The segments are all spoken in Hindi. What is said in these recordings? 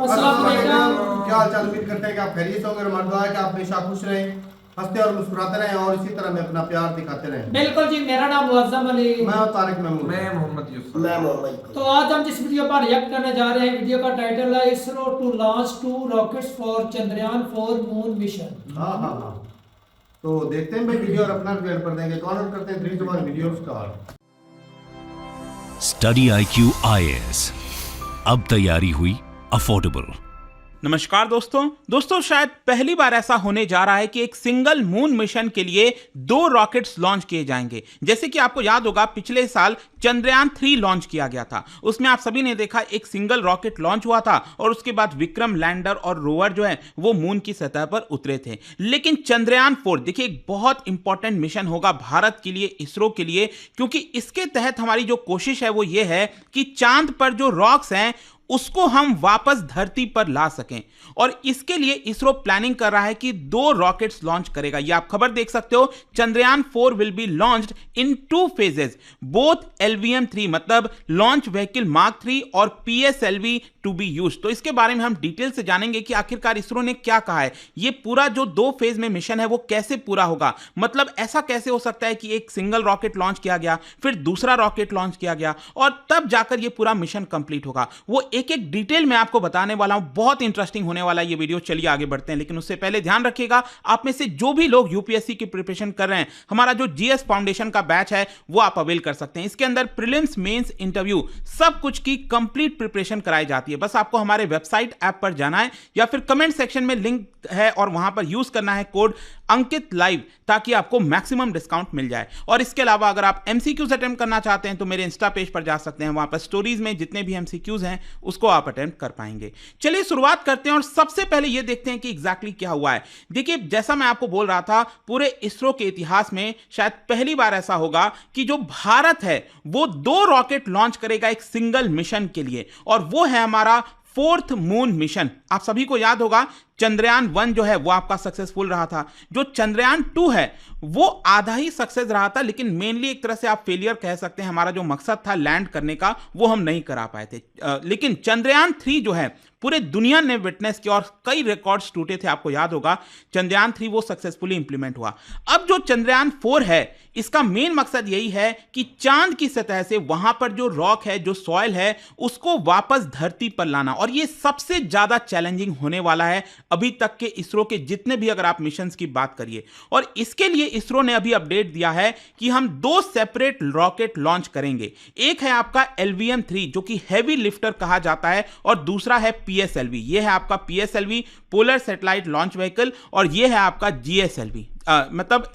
अस्सलाम वालेकुम। क्या हाल चाल? उम्मीद करते हैं कि आप खैरियत से होंगे। हमारा दुआ है कि आप हमेशा खुश रहें, हंसते और मुस्कुराते रहें और इसी तरह में अपना प्यार दिखाते रहें। बिल्कुल जी, मेरा नाम मुअज्जम अली। मैं तारिक महमूद। मैं मोहम्मद यूसुफ। मैं मोहम्मद। तो आज हम जिस वीडियो पर रिएक्ट करने जा रहे हैं, वीडियो का टाइटल है ISRO to launch 2 rockets for Chandrayaan 4 moon mission. हाँ। तो देखते हैं भाई वीडियो और अपना रिव्यू कर देंगे। कौन करते हैं 3 2 1 video start. Study IQ IAS, अब तैयारी हुई अफोर्डेबल। नमस्कार दोस्तों, शायद पहली बार ऐसा होने जा रहा है कि एक सिंगल मून मिशन के लिए 2 रॉकेट्स लॉन्च किए जाएंगे। जैसे कि आपको याद होगा, पिछले साल चंद्रयान 3 लॉन्च किया गया था। उसमें आप सभी ने देखा एक सिंगल रॉकेट लॉन्च हुआ था और उसके बाद विक्रम लैंडर और रोवर जो है वो मून की सतह पर उतरे थे। लेकिन चंद्रयान 4 देखिए एक बहुत इंपॉर्टेंट मिशन होगा भारत के लिए, इसरो के लिए, क्योंकि इसके तहत हमारी जो कोशिश है वो ये है कि चांद पर जो रॉक्स हैं उसको हम वापस धरती पर ला सकें। और इसके लिए इसरो प्लानिंग कर रहा है कि 2 रॉकेट्स लॉन्च करेगा। ये आप खबर देख सकते हो, Chandrayaan 4 will be launched in 2 phases, both LVM-3 मतलब लॉन्च व्हीकल मार्क 3 और PSLV टू बी यूज्ड। तो इसके बारे में हम डिटेल से जानेंगे कि आखिरकार इसरो ने क्या कहा है, ये पूरा जो 2 फेज में मिशन है वो कैसे पूरा होगा। मतलब ऐसा कैसे हो सकता है कि एक सिंगल रॉकेट लॉन्च किया गया, फिर दूसरा रॉकेट लॉन्च किया गया और तब जाकर ये पूरा मिशन कंप्लीट होगा। वो एक एक डिटेल में आपको बताने वाला हूं। बहुत इंटरेस्टिंग होने वाला ये वीडियो। चलिए आगे बढ़ते हैं, लेकिन उससे पहले ध्यान रखिएगा, आप में से जो भी लोग यूपीएससी की प्रिपरेशन कर रहे हैं, हमारा जो GS फाउंडेशन का बैच है वो आप अवेल कर सकते हैं। इसके अंदर प्रीलिम्स, मेंस, इंटरव्यू सब कुछ की कंप्लीट प्रिपरेशन कराई जाती है। बस आपको हमारे वेबसाइट ऐप पर जाना है या फिर कमेंट सेक्शन में लिंक है और वहां पर यूज करना है कोड अंकित लाइव, ताकि आपको मैक्सिमम डिस्काउंट मिल जाए। और इसके अलावा अगर आप MCQs अटेम्प्ट करना चाहते हैं तो मेरे इंस्टा पेज पर जा सकते हैं, वहां पर स्टोरीज में जितने भी MCQs हैं उसको आप अटेम्प्ट कर पाएंगे। चलिए शुरुआत करते हैं और सबसे पहले ये देखते हैं कि एग्जैक्टली क्या हुआ है। देखिए, जैसा मैं आपको बोल रहा था, पूरे इसरो के इतिहास में शायद पहली बार ऐसा होगा कि जो भारत है वो 2 रॉकेट लॉन्च करेगा एक सिंगल मिशन के लिए, और वो है हमारा 4th मून मिशन। आप सभी को याद होगा चंद्रयान 1 जो है वो आपका सक्सेसफुल रहा था, जो चंद्रयान 2 है वो आधा ही सक्सेस रहा था, लेकिन मेनली एक तरह से आप फेलियर कह सकते हैं। हमारा जो मकसद था लैंड करने का वो हम नहीं करा पाए थे। लेकिन चंद्रयान 3 जो है पूरे दुनिया ने विटनेस किया और कई रिकॉर्ड्स टूटे थे। आपको याद होगा चंद्रयान 3 वो सक्सेसफुली इंप्लीमेंट हुआ। अब जो चंद्रयान 4 है इसका मेन मकसद यही है कि चांद की सतह से वहां पर जो रॉक है, जो सॉइल है, उसको वापस धरती पर लाना। और ये सबसे ज्यादा चैलेंजिंग होने वाला है अभी तक के इसरो के जितने भी, अगर आप मिशंस की बात करिए। और इसके लिए इसरो ने अभी अपडेट दिया है कि हम 2 सेपरेट रॉकेट लॉन्च करेंगे। एक है आपका LVM-3 जो कि हैवी लिफ्टर कहा जाता है, और दूसरा है PSLV। ये है आपका PSLV polar satellite launch vehicle, और ये है आपका GSLV। मतलब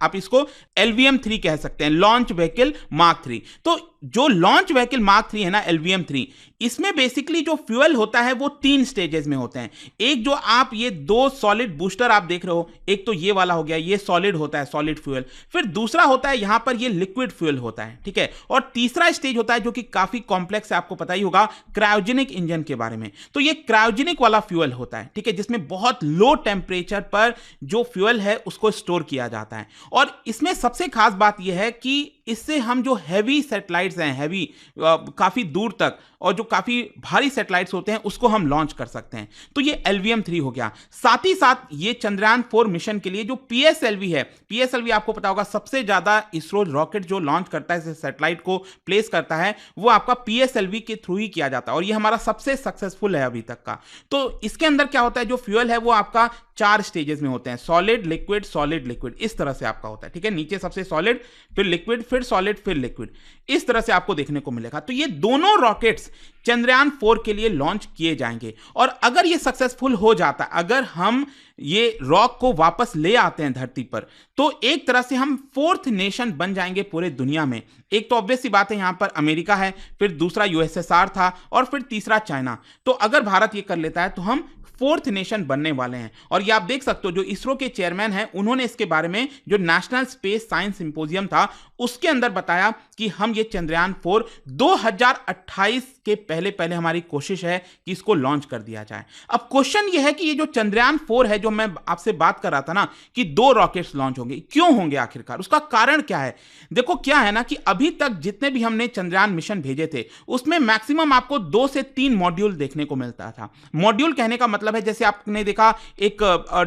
आप इसको LVM-3 कह सकते हैं, लॉन्च व्हीकल मार्क 3। तो जो लॉन्च व्हीकल मार्क 3 है ना, LVM-3, इसमें बेसिकली जो फ्यूल होता है वो 3 स्टेजेस में होते हैं। एक जो आप ये 2 सॉलिड बूस्टर आप देख रहे हो, एक तो ये वाला हो गया, ये सॉलिड होता है, सॉलिड फ्यूल। फिर दूसरा होता है यहां पर ये लिक्विड फ्यूल होता है, ठीक है। और तीसरा स्टेज होता है जो कि काफी कॉम्प्लेक्स है, आपको पता ही होगा क्रायोजेनिक इंजन के बारे में। तो ये क्रायोजेनिक वाला फ्यूल होता है, ठीक है, जिसमें बहुत लो टेम्परेचर पर जो फ्यूल है उसको स्टोर किया जाता है। और इसमें सबसे खास बात यह है कि इससे हम जो हैवी सैटेलाइट्स हैं, हैवी काफी दूर तक, और जो काफी भारी सैटेलाइट्स होते हैं उसको हम लॉन्च कर सकते हैं। तो ये LVM-3 हो गया। साथ ही साथ ये चंद्रयान 4 मिशन के लिए जो PSLV है, PSLV आपको पता होगा सबसे ज्यादा इसरो रॉकेट जो लॉन्च करता है, सैटेलाइट को प्लेस करता है, वो आपका PSLV के थ्रू ही किया जाता है, और ये हमारा सबसे सक्सेसफुल है अभी तक का। तो इसके अंदर क्या होता है, जो फ्यूल है वो आपका 4 स्टेजेस में होते हैं, सॉलिड लिक्विड सॉलिड लिक्विड, इस तरह से आपका होता है, ठीक है। नीचे सबसे सॉलिड, फिर लिक्विड, फिर सॉलिड, फिर लिक्विड, इस तरह से आपको देखने को मिलेगा। तो ये दोनों रॉकेट्स चंद्रयान 4 के लिए लॉन्च किए जाएंगे। और अगर ये सक्सेसफुल हो जाता है, अगर हम ये रॉक को वापस ले आते हैं धरती पर, तो एक तरह से हम 4th नेशन बन जाएंगे पूरे दुनिया में। एक तो ऑब्वियस सी बात है, यहां पर अमेरिका है, फिर दूसरा USSR था, और फिर तीसरा चाइना। तो अगर भारत ये कर लेता है तो हम फोर्थ नेशन बनने वाले हैं। और ये आप देख सकते हो जो इसरो के चेयरमैन हैं उन्होंने इसके बारे में जो नेशनल स्पेस साइंस सिंपोजियम था उसके अंदर बताया कि हम ये चंद्रयान 4 2028 के पहले पहले हमारी कोशिश है कि इसको लॉन्च कर दिया जाए। अब क्वेश्चन ये है कि ये जो चंद्रयान 4 है जो मैं आपसे बात कर रहा था ना कि 2 रॉकेट्स लॉन्च होंगे, क्यों होंगे आखिरकार, उसका कारण क्या है? देखो क्या है ना कि अभी तक जितने भी हमने चंद्रयान मिशन भेजे थे उसमें मैक्सिमम आपको 2 से 3 मॉड्यूल देखने को मिलता था। मॉड्यूल कहने का मतलब है जैसे आपने देखा एक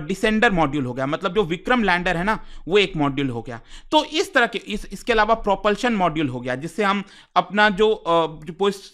डिसेंडर मॉड्यूल हो गया, मतलब जो विक्रम लैंडर है ना वो एक मॉड्यूल हो गया। तो इस तरह के इसके अलावा प्रोपल्शन मॉड्यूल हो गया जिससे हम अपना जो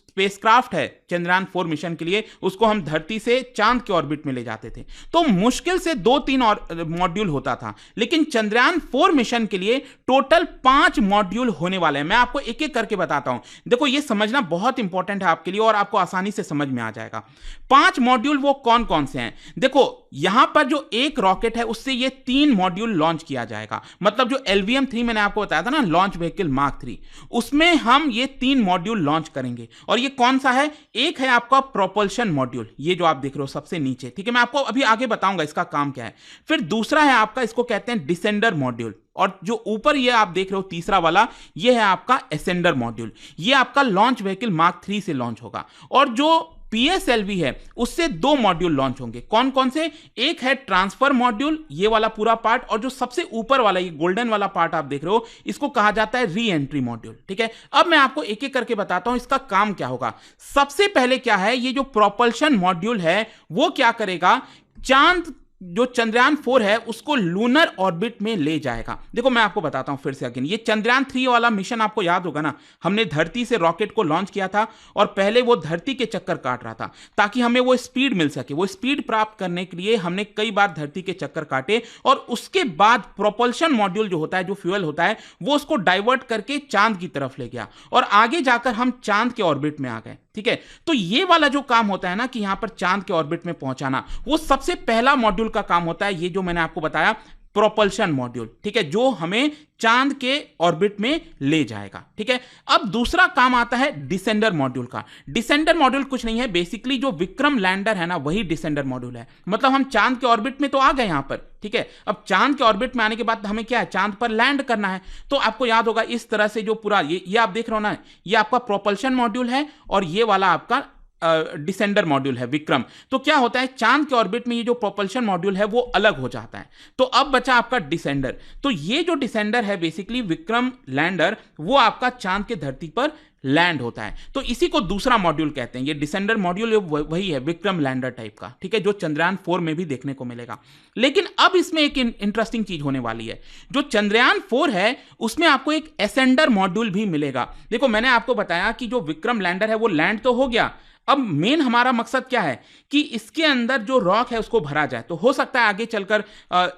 स्पेसक्राफ्ट है चंद्रयान 4 मिशन के लिए उसको हम धरती से चांद के ऑर्बिट में ले जाते थे। तो मुश्किल से 2-3 और मॉड्यूल होता था, लेकिन चंद्रयान 4 मिशन के लिए टोटल 5 मॉड्यूल होने वाले हैं। मैं आपको एक एक करके बताता हूं, देखो ये समझना बहुत इंपॉर्टेंट है आपके लिए और आपको आसानी से समझ में आ जाएगा। 5 मॉड्यूल वो कौन कौन से हैं? देखो यहां पर जो एक रॉकेट है उससे ये 3 मॉड्यूल लॉन्च किया जाएगा, मतलब जो LVM-3 मैंने आपको बताया था ना, लॉन्च व्हीकल मार्क 3, उसमें हम ये 3 मॉड्यूल लॉन्च करेंगे। और ये कौन सा है? एक है आपका प्रोपल्शन मॉड्यूल, ये जो आप देख रहे हो सबसे नीचे, ठीक है, मैं आपको अभी आगे बताऊंगा इसका काम क्या है। फिर दूसरा है आपका, इसको कहते हैं डिसेंडर मॉड्यूल, और जो ऊपर ये आप देख रहे हो तीसरा वाला, ये है आपका एसेंडर मॉड्यूल, ये आपका लॉन्च व्हीकल मार्क 3 से लॉन्च होगा। और जो PSLV है उससे 2 मॉड्यूल लॉन्च होंगे। कौन कौन से? एक है ट्रांसफर मॉड्यूल, ये वाला पूरा पार्ट, और जो सबसे ऊपर वाला ये गोल्डन वाला पार्ट आप देख रहे हो इसको कहा जाता है री एंट्री मॉड्यूल, ठीक है। अब मैं आपको एक एक करके बताता हूं इसका काम क्या होगा। सबसे पहले क्या है, ये जो प्रोपल्शन मॉड्यूल है वो क्या करेगा, चांद जो चंद्रयान 4 है उसको लूनर ऑर्बिट में ले जाएगा। देखो मैं आपको बताता हूं फिर से अगेन, ये चंद्रयान 3 वाला मिशन आपको याद होगा ना, हमने धरती से रॉकेट को लॉन्च किया था और पहले वो धरती के चक्कर काट रहा था ताकि हमें वो स्पीड मिल सके। वो स्पीड प्राप्त करने के लिए हमने कई बार धरती के चक्कर काटे और उसके बाद प्रोपल्शन मॉड्यूल जो होता है, जो फ्यूल होता है, वो उसको डाइवर्ट करके चांद की तरफ ले गया और आगे जाकर हम चांद के ऑर्बिट में आ गए, ठीक है। तो ये वाला जो काम होता है ना कि यहां पर चांद के ऑर्बिट में पहुंचाना, वो सबसे पहला मॉड्यूल का काम होता है, ये जो मैंने आपको बताया प्रोपल्शन मॉड्यूल, ठीक है, जो हमें चांद के ऑर्बिट में ले जाएगा, ठीक है। अब दूसरा काम आता है डिसेंडर मॉड्यूल का। डिसेंडर मॉड्यूल कुछ नहीं है, बेसिकली जो विक्रम लैंडर है ना वही डिसेंडर मॉड्यूल है, मतलब हम चांद के ऑर्बिट में तो आ गए यहां पर, ठीक है। अब चांद के ऑर्बिट में आने के बाद हमें क्या है, चांद पर लैंड करना है। तो आपको याद होगा इस तरह से जो पूरा ये आप देख रहे हो ना, ये आपका प्रोपल्शन मॉड्यूल है और ये वाला आपका डिसेंडर मॉड्यूल है विक्रम। तो क्या होता है, चांद के ऑर्बिट में ये जो प्रोपल्शन मॉड्यूल है वो अलग हो जाता है। तो अब बचा आपका डिसेंडर। तो ये जो डिसेंडर है बेसिकली विक्रम लैंडर, वो आपका चांद के धरती पर लैंड होता है। तो इसी को दूसरा मॉड्यूल कहते हैं। ये डिसेंडर मॉड्यूल वही है विक्रम लैंडर टाइप का, ठीक है, जो चंद्रयान 4 में भी देखने को मिलेगा। लेकिन अब इसमें एक इंटरेस्टिंग चीज होने वाली है। जो चंद्रयान 4 है उसमें आपको एक एसेंडर मॉड्यूल भी मिलेगा। देखो मैंने आपको बताया कि जो विक्रम लैंडर है वो लैंड तो हो गया, अब मेन हमारा मकसद क्या है कि इसके अंदर जो रॉक है उसको भरा जाए। तो हो सकता है आगे चलकर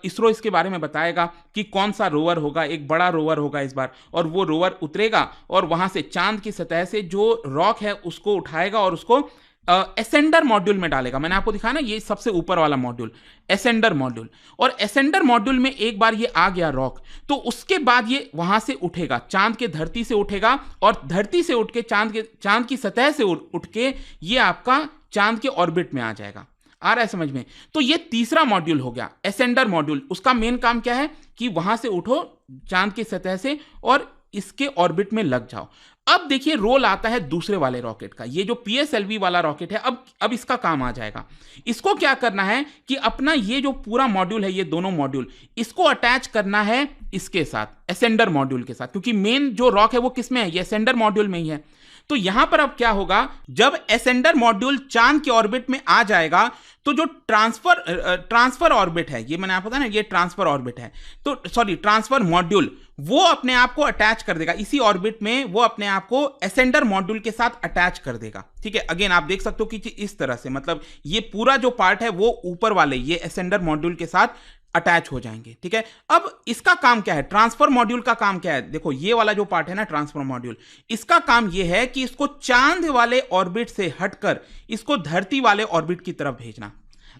इसरो इसके बारे में बताएगा कि कौन सा रोवर होगा, एक बड़ा रोवर होगा इस बार, और वो रोवर उतरेगा और वहां से चांद की सतह से जो रॉक है उसको उठाएगा और उसको एसेंडर मॉड्यूल में डालेगा। मैंने आपको दिखाया ना, ये सबसे ऊपर वाला मॉड्यूल एसेंडर मॉड्यूल, और एसेंडर मॉड्यूल में एक बार ये आ गया रॉक, तो उसके बाद ये वहां से उठेगा, चांद के धरती से उठेगा और धरती से उठ के चांद की सतह से उठ के ये आपका चांद के ऑर्बिट में आ जाएगा। आ रहा है समझ में? तो ये तीसरा मॉड्यूल हो गया एसेंडर मॉड्यूल। उसका मेन काम क्या है कि वहां से उठो चांद की सतह से और इसके ऑर्बिट में लग जाओ। अब देखिए रोल आता है दूसरे वाले रॉकेट का। ये जो PSLV वाला रॉकेट है, अब इसका काम आ जाएगा। इसको क्या करना है कि अपना ये जो पूरा मॉड्यूल है, ये दोनों मॉड्यूल, इसको अटैच करना है इसके साथ, एसेंडर मॉड्यूल के साथ, क्योंकि मेन जो रॉक है वो किस में है, ये एसेंडर मॉड्यूल में ही है। तो यहां पर अब क्या होगा, जब एसेंडर मॉड्यूल चांद के ऑर्बिट में आ जाएगा तो जो ट्रांसफर ऑर्बिट है, ये मैंने आपको बताया ना, ये ट्रांसफर ऑर्बिट है, तो सॉरी ट्रांसफर मॉड्यूल, वो अपने आप को अटैच कर देगा इसी ऑर्बिट में, वो अपने आप को एसेंडर मॉड्यूल के साथ अटैच कर देगा, ठीक है। अगेन आप देख सकते हो कि इस तरह से, मतलब ये पूरा जो पार्ट है वो ऊपर वाले ये एसेंडर मॉड्यूल के साथ अटैच हो जाएंगे, ठीक है। अब इसका काम क्या है, ट्रांसफर मॉड्यूल का काम क्या है? देखो ये वाला जो पार्ट है ना ट्रांसफर मॉड्यूल, इसका काम ये है कि इसको चांद वाले ऑर्बिट से हटकर इसको धरती वाले ऑर्बिट की तरफ भेजना।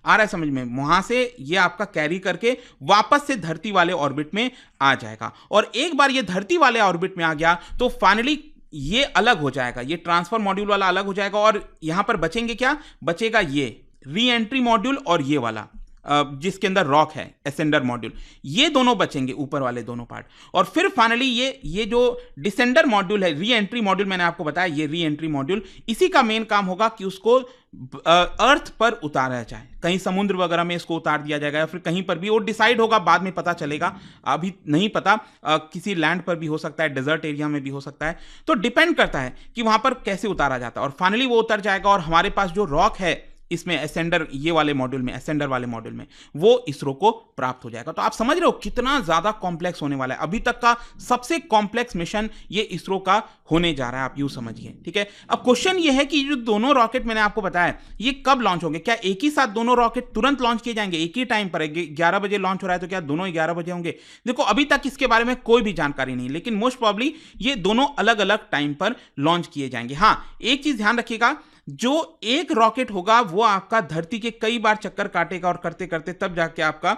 आ रहा है समझ में? वहां से ये आपका कैरी करके वापस से धरती वाले ऑर्बिट में आ जाएगा, और एक बार ये धरती वाले ऑर्बिट में आ गया तो फाइनली ये अलग हो जाएगा, ये ट्रांसफर मॉड्यूल वाला अलग हो जाएगा, और यहां पर बचेंगे क्या, बचेगा ये री एंट्री मॉड्यूल और ये वाला जिसके अंदर रॉक है एसेंडर मॉड्यूल, ये दोनों बचेंगे, ऊपर वाले दोनों पार्ट। और फिर फाइनली ये जो डिसेंडर मॉड्यूल है, री एंट्री मॉड्यूल मैंने आपको बताया, ये री एंट्री मॉड्यूल, इसी का मेन काम होगा कि उसको अर्थ पर उतारा जाए, कहीं समुद्र वगैरह में इसको उतार दिया जाएगा या फिर कहीं पर भी, वो डिसाइड होगा, बाद में पता चलेगा, अभी नहीं पता। किसी लैंड पर भी हो सकता है, डेजर्ट एरिया में भी हो सकता है, तो डिपेंड करता है कि वहां पर कैसे उतारा जाता है। और फाइनली वो उतर जाएगा और हमारे पास जो रॉक है इसमें एसेंडर, ये वाले मॉड्यूल में, एसेंडर वाले मॉड्यूल में, वो इसरो को प्राप्त हो जाएगा। तो आप समझ रहे हो कितना ज्यादा कॉम्प्लेक्स होने वाला है, अभी तक का सबसे कॉम्प्लेक्स मिशन ये इसरो का होने जा रहा है, आप यूं समझिए, ठीक है। अब क्वेश्चन ये है कि जो दोनों रॉकेट मैंने आपको बताया, ये कब लॉन्च होंगे? क्या एक ही साथ दोनों रॉकेट तुरंत लॉन्च किए जाएंगे, एक ही टाइम पर? 11 बजे लॉन्च हो रहा है तो क्या दोनों 11 बजे होंगे? देखो अभी तक इसके बारे में कोई भी जानकारी नहीं, लेकिन मोस्ट प्रॉब्ली ये दोनों अलग अलग टाइम पर लॉन्च किए जाएंगे। हाँ, एक चीज ध्यान रखिएगा, जो एक रॉकेट होगा वो आपका धरती के कई बार चक्कर काटेगा और करते करते तब जाके आपका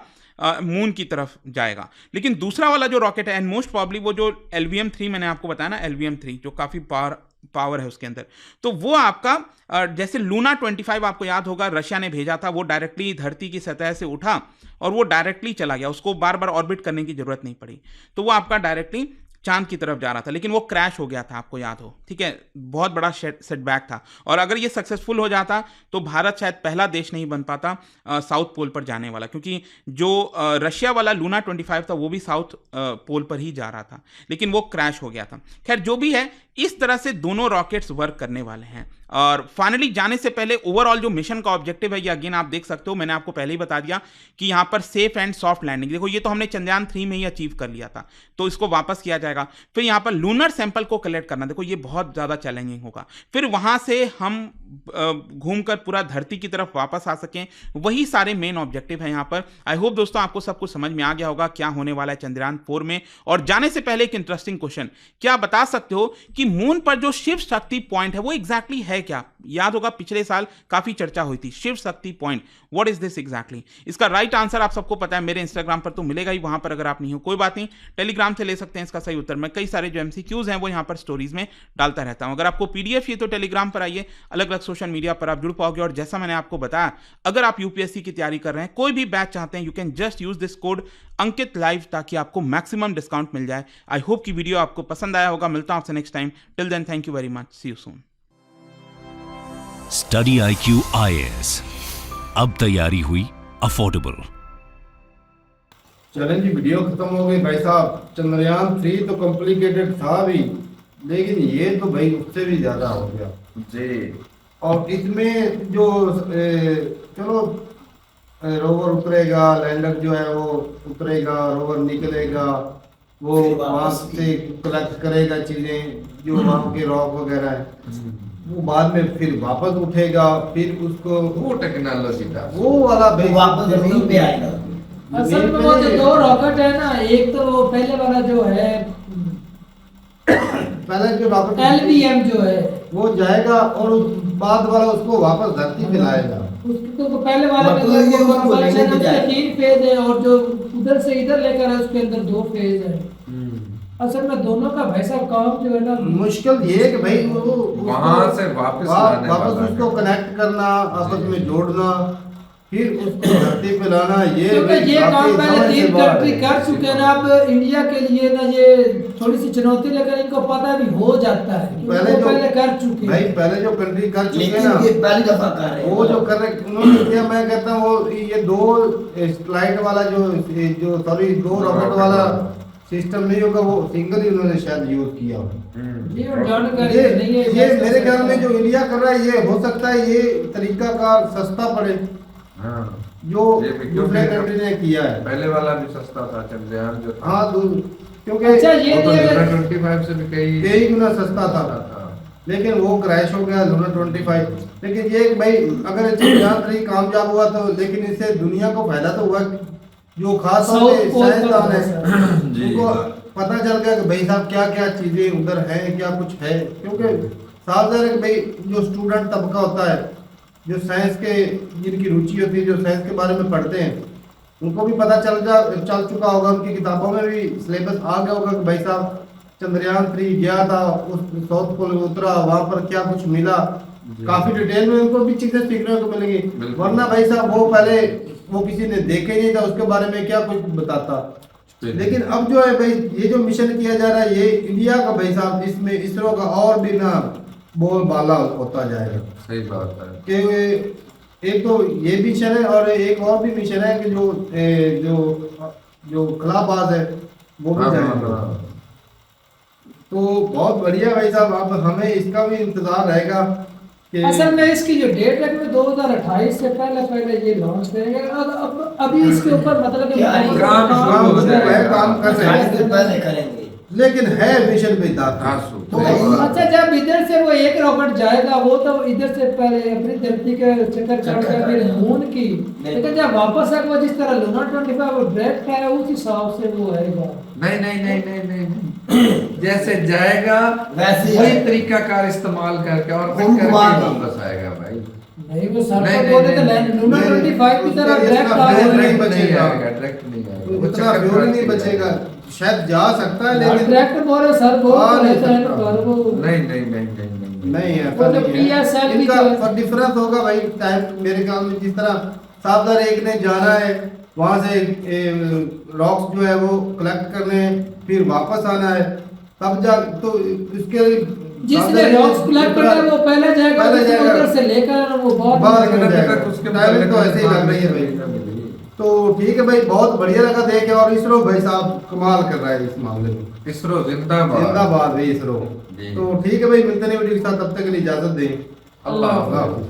मून की तरफ जाएगा। लेकिन दूसरा वाला जो रॉकेट है, एंड मोस्ट प्रॉब्ली वो जो LVM-3 मैंने आपको बताया ना, LVM-3 जो काफी पावर है उसके अंदर, तो वो आपका जैसे लूना 25 आपको याद होगा, रशिया ने भेजा था, वो डायरेक्टली धरती की सतह से उठा और वो डायरेक्टली चला गया, उसको बार बार ऑर्बिट करने की जरूरत नहीं पड़ी, तो वो आपका डायरेक्टली चांद की तरफ जा रहा था, लेकिन वो क्रैश हो गया था, आपको याद हो, ठीक है, बहुत बड़ा सेटबैक था। और अगर ये सक्सेसफुल हो जाता तो भारत शायद पहला देश नहीं बन पाता साउथ पोल पर जाने वाला, क्योंकि जो रशिया वाला लूना 25 था वो भी साउथ पोल पर ही जा रहा था, लेकिन वो क्रैश हो गया था। खैर जो भी है, इस तरह से दोनों रॉकेट्स वर्क करने वाले हैं। और फाइनली जाने से पहले ओवरऑल जो मिशन का ऑब्जेक्टिव है, ये अगेन आप देख सकते हो, मैंने आपको पहले ही बता दिया कि यहां पर सेफ एंड सॉफ्ट लैंडिंग, देखो ये तो हमने चंद्रयान 3 में ही अचीव कर लिया था, तो इसको वापस किया जाएगा। फिर यहां पर लूनर सैंपल को कलेक्ट करना, देखो ये बहुत ज्यादा चैलेंजिंग होगा। फिर वहां से हम घूमकर पूरा धरती की तरफ वापस आ सकें, वही सारे मेन ऑब्जेक्टिव है यहां पर। आई होप दोस्तों आपको सब कुछ समझ में आ गया होगा क्या होने वाला है चंद्रयान 4 में। और जाने से पहले एक इंटरेस्टिंग क्वेश्चन, क्या बता सकते हो कि मून पर जो शिव शक्ति पॉइंट है वो एग्जैक्टली है क्या? याद होगा पिछले साल काफी चर्चा हुई थी, Shiv Shakti point, what is this exactly? इसका राइट आंसर आप सबको पता है, मेरे इंस्टाग्राम पर तो मिलेगा ही, वहां पर अगर आप नहीं हो कोई बात नहीं, टेलीग्राम से ले सकते हैं इसका सही उत्तर। मैं कई सारे जो MCQs हैं वो यहां पर स्टोरीज में डालता रहता हूं। अगर आपको PDF चाहिए तो टेलीग्राम पर आइए, अलग अलग सोशल मीडिया पर आप जुड़ पाओगे। और जैसा मैंने आपको बताया, अगर आप UPSC की तैयारी कर रहे हैं, कोई भी बैच चाहते हैं, you can just use this code Ankit live, ताकि आपको मैक्सिमम डिस्काउंट मिल जाए। आई होप की वीडियो आपको पसंद आया होगा। मिलता हूं आपसे next time, till then thank you very much, see you soon. Study IQ IAS, अब तैयारी हुई अफोर्डेबल। चलें जी, वीडियो खत्म हो गई भाई साहब। चंद्रयान 3 तो कॉम्प्लिकेटेड था भी, लेकिन ये तो भाई उससे भी ज्यादा हो गया जी। और इसमें जो चलो रोवर उतरेगा, लैंडर जो है वो उतरेगा, रोवर निकलेगा, वो वहां से कलेक्ट करेगा चीजें जो वहां के रॉक वगैरह है, वो बाद में फिर वापस उठेगा, फिर उसको वो टेक्नोलॉजी था, वो वाला वापस जमीन पे आएगा। असल में वो जो दो रॉकेट है ना, एक तो वो पहले वाला जो है, पहले जो रॉकेट LVM जो है वो जाएगा और बाद वाला उसको वापस धरती पे लाएगा। उसको तो पहले वाले में मतलब ये उसको कंपल्शन लेने उसके जाएगा। 3 फेज है, और जो उधर से इधर लेकर है उसके अंदर 2 फेज है। असल में दोनों का वैसा काम जो है ना, मुश्किल ये है कि भाई वो वहां से वापस लाने वापस वाला उसको है। कनेक्ट करना, आपस में जोड़ना, फिर उसको धरती पे लाना, ये क्योंकि ये काफी काम पहले समझ से 3 बाहर कंट्री है। कर चुके हैं ना। अब इंडिया के लिए ना ये थोड़ी सी चुनौती, लेकिन इनको पता भी हो जाता है क्योंकि पहले वो जो पहले कर चुके भाई हैं। पहले जो कंट्री कर चुके हैं लेकिन ना, ये पहली दफा कर रहे हैं। वो जो कर रहे उन्होंने किया, मैं कहता हूँ वो ये 2 स्लाइड वाला जो सॉरी 2 रॉकेट वाला सिस्टम नहीं होगा, वो सिंगल ही उन्होंने शायद यूज किया होगा। ये जानकारी ये नहीं है। ये मेरे ख्याल में जो इंडिया कर रहा है, ये हो सकता है ये तरीका का सस्ता पड़े हाँ, जो ये भी दूसरे क्योंकि कंट्री ने किया है। पहले वाला भी सस्ता था चंद्रयान जो था। हाँ क्योंकि अच्छा, ये वो तो ये- लूना 25 से भी कई गुना सस्ता था, लेकिन वो क्रैश हो गया लूना 25। लेकिन ये भाई अगर चंद्रयान 3 कामयाब हुआ तो, लेकिन इससे दुनिया को फायदा तो हुआ, जो खास तौर पे साउथ पोल पर साइंसदान है जी। उनको पता चल गया कि भाई साहब क्या क्या चीजें उधर हैं, क्या कुछ है। क्योंकि साफ ज़ाहिर है कि भाई जो स्टूडेंट तबका होता है, जो साइंस के जिनकी रुचि होती है, जो साइंस के बारे में पढ़ते हैं, उनको भी पता चल चुका होगा, उनकी किताबों में भी सिलेबस आ गया होगा कि भाई साहब चंद्रयान 3 गया था, उस साउथ पोल उतरा, वहाँ पर क्या कुछ मिला, काफी डिटेल में उनको भी चीजें सीखने को मिलेंगी, वरना भाई साहब वो पहले वो किसी ने देखे नहीं था, उसके बारे में क्या कुछ बताता। लेकिन अब जो है भाई ये जो मिशन किया जा रहा है ये इंडिया का भाई साहब, इसमें इसरो का और भी ना बोलबाला होता जाएगा। सही बात है कि एक तो ये मिशन है और एक और भी मिशन है कि जो खलाबाज है वो भी जाएगा। तो बहुत बढ़िया भाई साहब, अब हमें इसका भी इंतजार रहेगा कि असल में इसकी जो डेट है वो 2028 से पहले ये लॉन्च करेंगे। अब अभी इसके ऊपर मतलब कि काम कर रहे हैं, इससे पहले करेंगे, लेकिन है मिशन पे दाता। तो अच्छा जब इधर से वो एक रॉकेट जाएगा वो तो इधर से पहले अपनी धरती के चक्कर काटकर फिर मून की, लेकिन जब वापस आएगा जिस तरह लूना 25 वो डायरेक्ट है उस हिसाब से वो आएगा। नहीं जैसे जाएगा वैसे वही तरीका कार इस्तेमाल करके और फिर करके वापस आएगा भाई। नहीं वो सर तो बोले तो लूना 25 की तरह डायरेक्ट आ नहीं बचेगा, डायरेक्ट नहीं आएगा, उतना फ्यूल नहीं बचेगा, शायद जा सकता है लेकिन डायरेक्ट बोले सर बोल रहते हैं पर वो नहीं है। वो जो PSL की इनका जो डिफरेंस होगा भाई टाइम, मेरे ख्याल में जिस तरह सावधान एक ने जाना है वहां से रॉक्स जो है वो कलेक्ट करने हैं, फिर वापस आना है, तब जा तो इसके जिसने रॉक्स कलेक्ट करना है वो पहले जाएगा, उधर से लेकर वो बाद में तक जाएगा। उसके टाइमिंग तो ऐसे ही लग रही है भाई। तो ठीक है भाई, बहुत बढ़िया लगा देख के, और इसरो भाई साहब कमाल कर रहा है इस मामले में। इसरो जिंदाबाद जिंदाबाद भाई इसरो। तो ठीक है भाई, मिलते नहीं वीडियो के साथ, तब तक के लिए इजाजत दें। अल्लाह अल्लाह हाफ़िज़। हाफ़िज़।